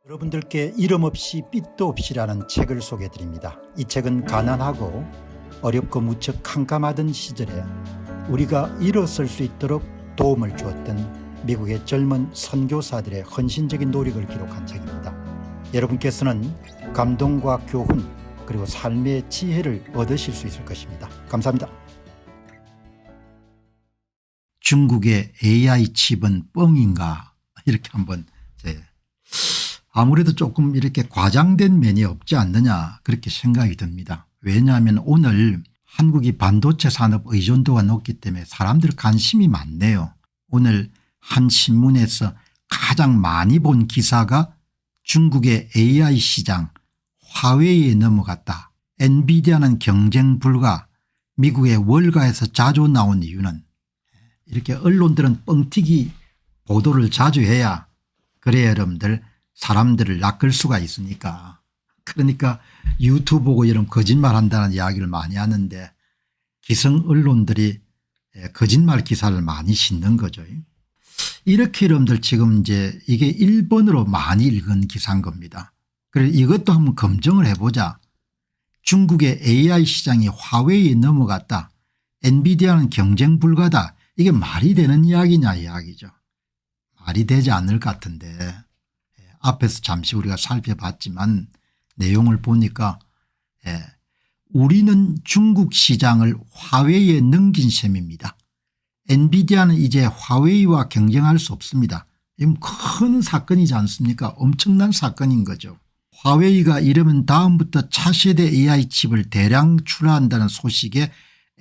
여러분들께 이름 없이 빛도 없이라는 책을 소개해 드립니다. 이 책은 가난하고 어렵고 무척 캄캄하던 시절에 우리가 일어설 수 있도록 도움을 주었던 미국의 젊은 선교사들의 헌신적인 노력을 기록한 책입니다. 여러분께서는 감동과 교훈 그리고 삶의 지혜를 얻으실 수 있을 것입니다. 감사합니다. 중국의 AI 칩은 뻥인가 이렇게 한번 아무래도 조금 이렇게 과장된 면이 없지 않느냐 그렇게 생각이 듭니다. 왜냐하면 오늘 한국이 반도체 산업 의존도가 높기 때문에 사람들 관심이 많네요. 오늘 한 신문에서 가장 많이 본 기사가 중국의 AI 시장 화웨이에 넘어갔다. 엔비디아는 경쟁 불가. 미국의 월가에서 자주 나온 이유는 이렇게 언론들은 뻥튀기 보도를 자주 해야 그래야 여러분들 사람들을 낚을 수가 있으니까. 그러니까 유튜브 보고 이런 거짓말 한다는 이야기를 많이 하는데 기성 언론들이 거짓말 기사를 많이 싣는 거죠. 이렇게 여러분들 지금 이제 이게 1번으로 많이 읽은 기사인 겁니다. 그래서 이것도 한번 검증을 해보자. 중국의 AI 시장이 화웨이에 넘어갔다. 엔비디아는 경쟁 불가다. 이게 말이 되는 이야기냐 이야기죠. 말이 되지 않을 것 같은데 앞에서 잠시 우리가 살펴봤지만 내용을 보니까 우리는 중국 시장을 화웨이에 넘긴 셈입니다. 엔비디아는 이제 화웨이와 경쟁할 수 없습니다. 이건 큰 사건이지 않습니까? 엄청난 사건인 거죠. 화웨이가 이러면 다음부터 차세대 AI 칩을 대량 출하한다는 소식에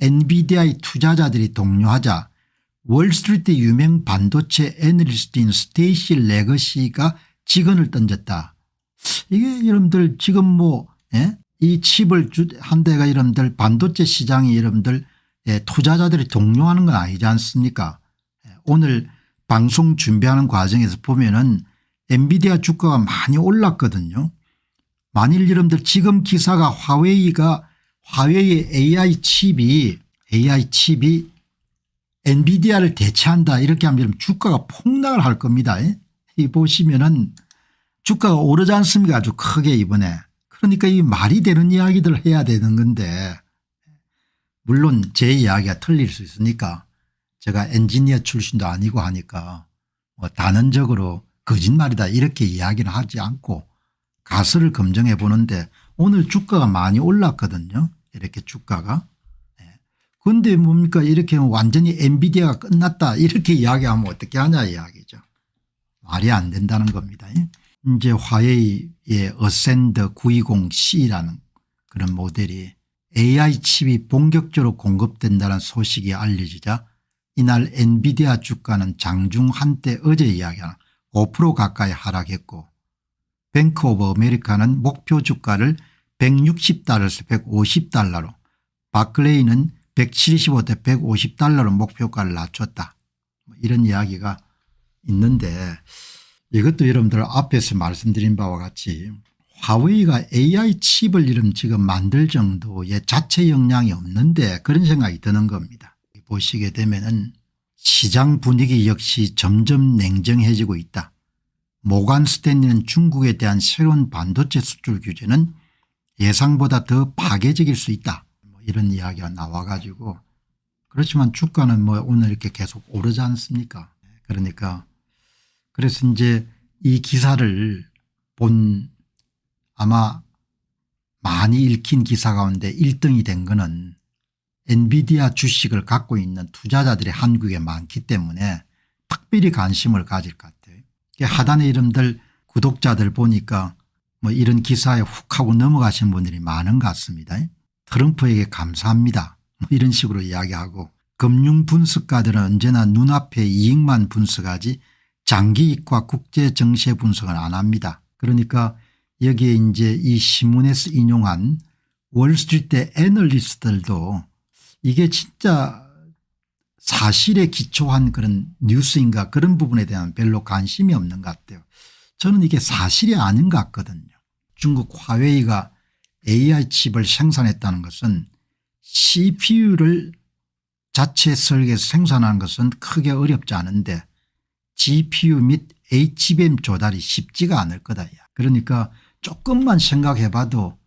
엔비디아의 투자자들이 동요하자 월스트리트 유명 반도체 애널리스트인 스테이시 레거시가 직언을 던졌다. 이게 여러분들 지금 이 칩을 한 대가 여러분들 반도체 시장이 여러분들 투자자들이 동요하는 건 아니지 않습니까? 오늘 방송 준비하는 과정에서 보면은 엔비디아 주가가 많이 올랐거든요. 만일 여러분들 지금 기사가 화웨이의 AI 칩이 엔비디아를 대체한다 이렇게 하면 주가가 폭락을 할 겁니다. 이 보시면은 주가가 오르지 않습니까? 아주 크게 이번에. 그러니까 이 말이 되는 이야기들을 해야 되는 건데 물론 제 이야기가 틀릴 수 있으니까 제가 엔지니어 출신도 아니고 하니까 단언적으로 거짓말이다 이렇게 이야기는 하지 않고 가설을 검증해 보는데 오늘 주가가 많이 올랐거든요. 이렇게 주가가. 그런데 뭡니까 이렇게 완전히 엔비디아가 끝났다 이렇게 이야기하면 어떻게 하냐 이야기죠. 말이 안 된다는 겁니다. 이제 화웨이의 어센더 920C라는 그런 모델이 AI 칩이 본격적으로 공급된다는 소식이 알려지자 이날 엔비디아 주가는 장중 한때 어제 이야기한 5% 가까이 하락했고 뱅크 오브 아메리카는 목표 주가를 160달러에서 150달러로 바클레이는 175대 150달러로 목표가를 낮췄다. 이런 이야기가 있는데 이것도 여러분들 앞에서 말씀드린 바와 같이 화웨이가 AI 칩을 이름 지금 만들 정도의 자체 역량이 없는데 그런 생각이 드는 겁니다. 보시게 되면은 시장 분위기 역시 점점 냉정해지고 있다. 모간 스탠리는 중국에 대한 새로운 반도체 수출 규제는 예상보다 더 파괴적일 수 있다. 이런 이야기가 나와 가지고 그렇지만 주가는 오늘 이렇게 계속 오르지 않습니까? 그러니까 그래서 이제 이 기사를 본 아마 많이 읽힌 기사 가운데 1등이 된 거는 엔비디아 주식을 갖고 있는 투자자들이 한국에 많기 때문에 특별히 관심을 가질 것 같아요. 하단의 이름들 구독자들 보니까 이런 기사에 훅 하고 넘어가신 분들이 많은 것 같습니다. 트럼프에게 감사합니다. 이런 식으로 이야기하고 금융 분석가들은 언제나 눈앞에 이익만 분석하지 장기이익과 국제 정세 분석은 안 합니다. 그러니까 여기에 이제 이 신문에서 인용한 월스트리트 애널리스트들도 이게 진짜 사실에 기초한 그런 뉴스인가 그런 부분에 대한 별로 관심이 없는 것 같아요. 저는 이게 사실이 아닌 것 같거든요. 중국 화웨이가 AI 칩을 생산했다는 것은 CPU를 자체 설계해서 생산하는 것은 크게 어렵지 않은데 GPU 및 HBM 조달이 쉽지가 않을 거다. 그러니까 조금만 생각해 봐도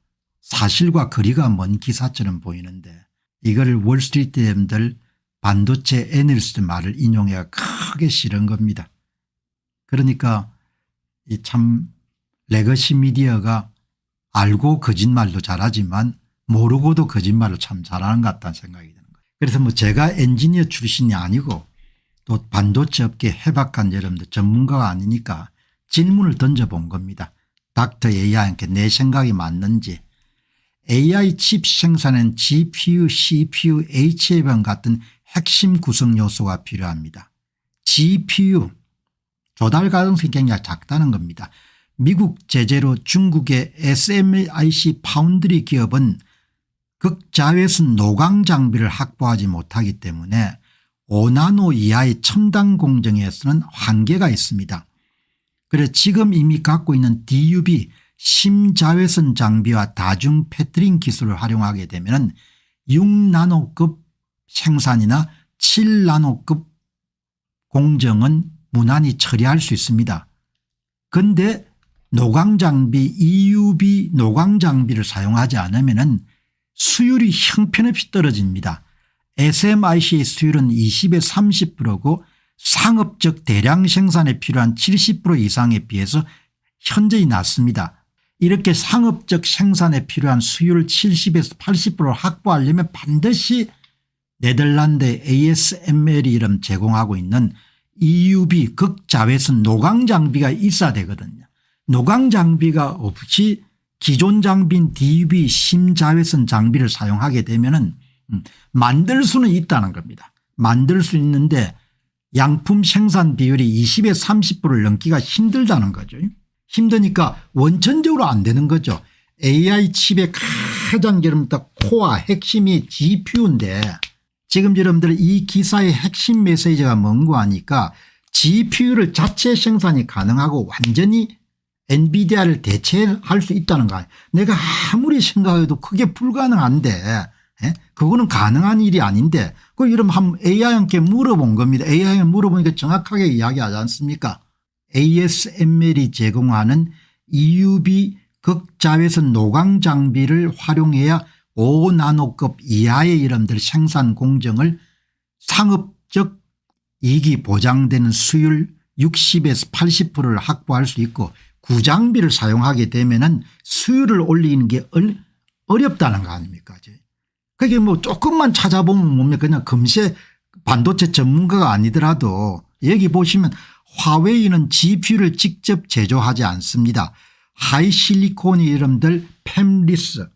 사실과 거리가 먼 기사처럼 보이는데 이걸 월스트리트님들 반도체 애널리스트 말을 인용해 크게 실은 겁니다. 그러니까 이 참 레거시 미디어가 알고 거짓말도 잘하지만 모르고도 거짓말을 참 잘하는 것 같다는 생각이 드는 거예요. 그래서 뭐 제가 엔지니어 출신이 아니고 또 반도체 업계 해박한 여러분들 전문가가 아니니까 질문을 던져본 겁니다. 닥터 AI한테 내 생각이 맞는지. AI 칩 생산엔 GPU, CPU, HBM 같은 핵심 구성 요소가 필요합니다. GPU 조달 가능성이 굉장히 작다는 겁니다. 미국 제재로 중국의 SMIC 파운드리 기업은 극자외선 노광 장비를 확보하지 못하기 때문에 5나노 이하의 첨단 공정에서는 한계가 있습니다. 그래서 지금 이미 갖고 있는 DUV 심자외선 장비와 다중 패트링 기술을 활용하게 되면 6나노급 생산이나 7나노급 공정은 무난히 처리할 수 있습니다. 그런데 노광장비 EUV 노광장비를 사용하지 않으면 수율이 형편없이 떨어집니다. SMIC의 수율은 20에서 30%고 상업적 대량 생산에 필요한 70% 이상에 비해서 현저히 낮습니다. 이렇게 상업적 생산에 필요한 수율 70에서 80%를 확보하려면 반드시 네덜란드 ASML이 이름 제공하고 있는 EUV 극자외선 노광 장비가 있어야 되거든요. 노광 장비가 없이 기존 장비인 DUV 심자외선 장비를 사용하게 되면 만들 수는 있다는 겁니다. 만들 수 있는데 양품 생산 비율이 20에서 30%를 넘기가 힘들다는 거죠. 힘드니까 원천적으로 안 되는 거죠. AI 칩의 가장 여러분들 코어 핵심이 GPU인데 지금 여러분들 이 기사의 핵심 메시지가 뭔고 하니까 GPU를 자체 생산이 가능하고 완전히 엔비디아를 대체할 수 있다는 거예요. 내가 아무리 생각해도 그게 불가능한데 그거는 가능한 일이 아닌데 그 이름 한번 AI한테 물어본 겁니다. AI에 물어보니까 정확하게 이야기하지 않습니까? ASML이 제공하는 EUV 극자외선 노광 장비를 활용해야 5나노급 이하의 이름들 생산 공정을 상업적 이익이 보장되는 수율 60에서 80%를 확보할 수 있고 구장비를 사용하게 되면은 수율을 올리는 게 어렵다는 거 아닙니까? 그게 뭐 조금만 찾아보면 뭡니까? 그냥 금세 반도체 전문가가 아니더라도 여기 보시면 화웨이는 GPU를 직접 제조하지 않습니다. 하이실리콘이 이름들 팹리스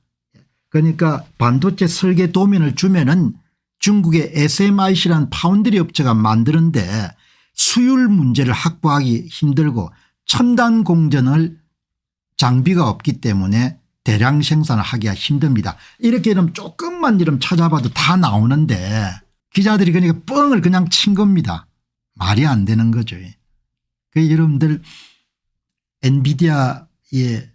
그러니까 반도체 설계 도면을 주면은 중국의 SMIC라는 파운드리 업체가 만드는데 수율 문제를 확보하기 힘들고 첨단 공정을 장비가 없기 때문에 대량 생산을 하기가 힘듭니다. 이렇게 이러면 조금만 이러면 찾아봐도 다 나오는데 기자들이 그러니까 뻥을 그냥 친 겁니다. 말이 안 되는 거죠. 그 여러분들 엔비디아에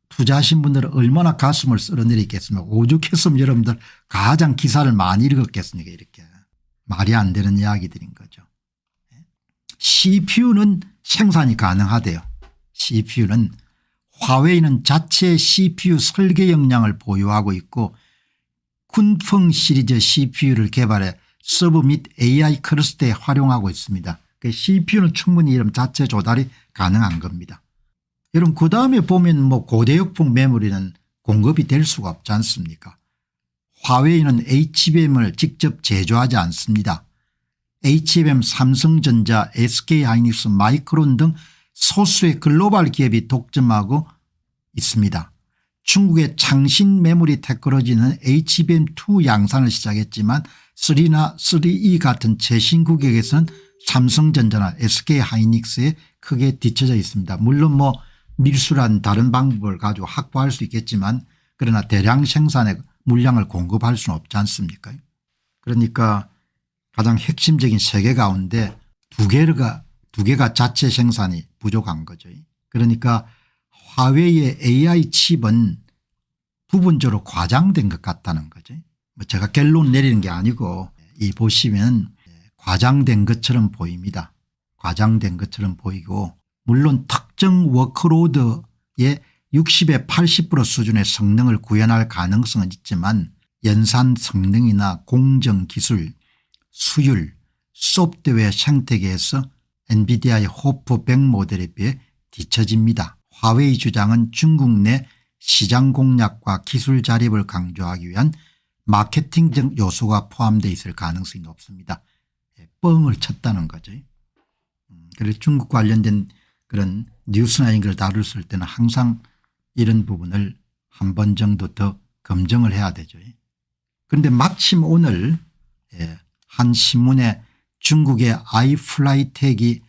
투자하신 분들은 얼마나 가슴을 쓸어내리겠습니까? 오죽했으면 여러분들 가장 기사를 많이 읽었겠습니까? 이렇게 말이 안 되는 이야기들인 거죠. CPU는 생산이 가능하대요. CPU는 화웨이는 자체 CPU 설계 역량을 보유하고 있고 쿤펑 시리즈 CPU를 개발해 서버 및 AI 클러스터에 활용하고 있습니다. CPU는 충분히 이런 자체 조달이 가능한 겁니다. 여러분 그다음에 보면 뭐 고대역풍 메모리는 공급이 될 수가 없지 않습니까? 화웨이는 HBM을 직접 제조하지 않습니다. HBM 삼성전자, SK하이닉스, 마이크론 등 소수의 글로벌 기업이 독점하고 있습니다. 중국의 창신 메모리 테크놀로지는 HBM2 양산을 시작했지만 3나 3E 같은 최신 구격에서는 삼성전자나 SK하이닉스에 크게 뒤처져 있습니다. 물론 뭐 밀수란 다른 방법을 가지고 확보할 수 있겠지만 그러나 대량 생산의 물량을 공급할 수는 없지 않습니까? 그러니까 가장 핵심적인 세 개 가운데 두 개가 자체 생산이 부족한 거죠. 그러니까 화웨이의 AI 칩은 부분적으로 과장된 것 같다는 거죠. 뭐 제가 결론 내리는 게 아니고 이 보시면 과장된 것처럼 보입니다. 과장된 것처럼 보이고 물론 특정 워크로드 60에 80% 수준의 성능을 구현할 가능성은 있지만 연산 성능이나 공정기술, 수율, 소프트웨어 생태계에서 엔비디아의 호프 100 모델에 비해 뒤처집니다. 화웨이 주장은 중국 내 시장 공략과 기술 자립을 강조하기 위한 마케팅적 요소가 포함되어 있을 가능성이 높습니다. 뻥을 쳤다는 거죠. 그래서 중국 관련된 그런 뉴스나 이런 걸 다뤘을 때는 항상 이런 부분을 한 번 정도 더 검증을 해야 되죠. 그런데 마침 오늘 한 신문에 중국의 아이플라이텍이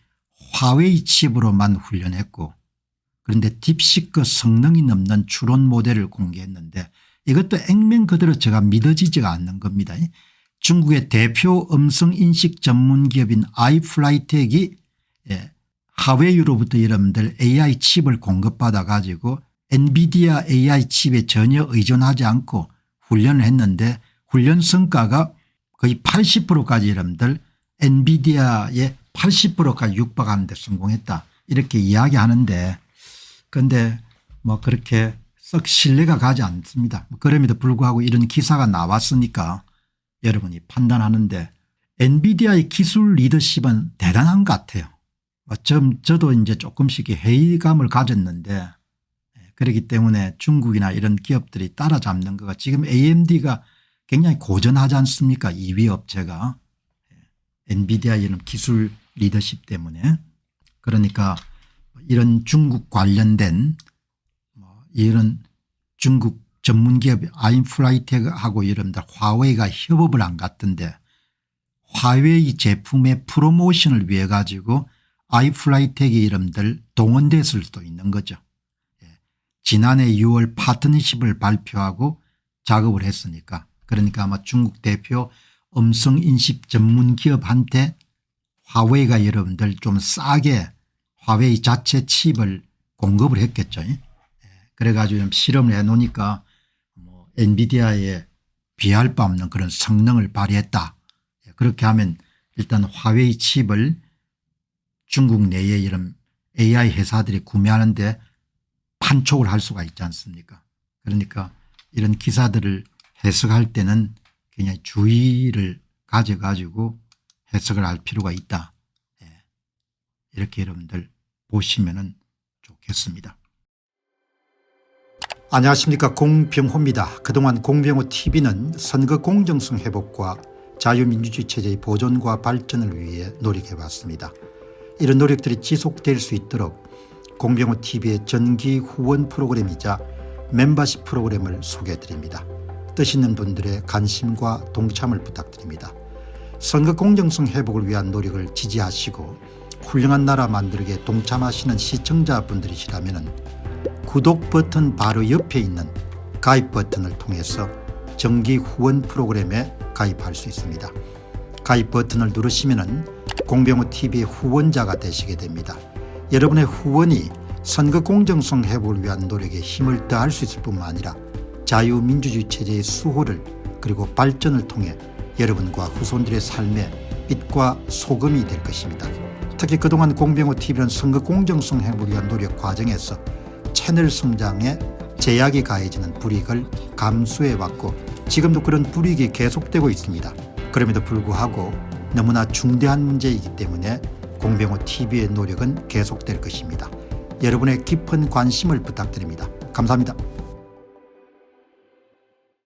화웨이 칩으로만 훈련했고 그런데 딥시크 성능이 넘는 추론 모델을 공개했는데 이것도 액면 그대로 제가 믿어지지가 않는 겁니다. 중국의 대표 음성인식 전문 기업인 아이플라이텍이 화웨이로부터 여러분들 AI 칩을 공급받아 가지고 엔비디아 AI 칩에 전혀 의존하지 않고 훈련을 했는데 훈련 성과가 거의 80%까지 여러분들 엔비디아의 80%까지 육박하는 데 성공했다 이렇게 이야기하는데 그런데 뭐 그렇게 썩 신뢰가 가지 않습니다. 그럼에도 불구하고 이런 기사가 나왔으니까 여러분이 판단하는데 엔비디아의 기술 리더십은 대단한 것 같아요. 저도 이제 조금씩 회의감을 가졌는데 그렇기 때문에 중국이나 이런 기업들이 따라잡는 거가 지금 AMD가 굉장히 고전하지 않습니까? 2위 업체가 엔비디아 이런 기술 리더십 때문에 그러니까 이런 중국 관련된 이런 중국 전문기업 아이플라이텍하고 여러분들 화웨이가 협업을 한 것 같은데 화웨이 제품의 프로모션을 위해 가지고 아이플라이텍이 여러분들 동원됐을 수도 있는 거죠. 지난해 6월 파트너십을 발표하고 작업을 했으니까 그러니까 아마 중국 대표 음성인식 전문기업한테 화웨이가 여러분들 좀 싸게 화웨이 자체 칩을 공급을 했겠죠. 그래가지고 실험을 해놓으니까 엔비디아에 비할 바 없는 그런 성능을 발휘했다. 그렇게 하면 일단 화웨이 칩을 중국 내에 이런 AI 회사들이 구매하는데 판촉을 할 수가 있지 않습니까? 그러니까 이런 기사들을 해석할 때는 굉장히 주의를 가져가지고 해석을 할 필요가 있다. 이렇게 여러분들 보시면 좋겠습니다. 안녕하십니까, 공병호입니다. 그동안 공병호 TV는 선거 공정성 회복과 자유민주주의 체제의 보존과 발전을 위해 노력해왔습니다. 이런 노력들이 지속될 수 있도록 공병호 TV의 정기 후원 프로그램이자 멤버십 프로그램을 소개해드립니다. 뜻 있는 분들의 관심과 동참을 부탁드립니다. 선거 공정성 회복을 위한 노력을 지지하시고 훌륭한 나라 만들기에 동참하시는 시청자분들이시라면 구독 버튼 바로 옆에 있는 가입 버튼을 통해서 정기 후원 프로그램에 가입할 수 있습니다. 가입 버튼을 누르시면 공병호 TV의 후원자가 되시게 됩니다. 여러분의 후원이 선거 공정성 회복을 위한 노력에 힘을 더할 수 있을 뿐만 아니라 자유민주주의 체제의 수호를 그리고 발전을 통해 여러분과 후손들의 삶에 빛과 소금이 될 것입니다. 특히 그동안 공병호 TV는 선거 공정성 회복을 위한 노력 과정에서 채널 성장에 제약이 가해지는 불이익을 감수해왔고 지금도 그런 불이익이 계속되고 있습니다. 그럼에도 불구하고 너무나 중대한 문제이기 때문에 공병호 TV의 노력은 계속될 것입니다. 여러분의 깊은 관심을 부탁드립니다. 감사합니다.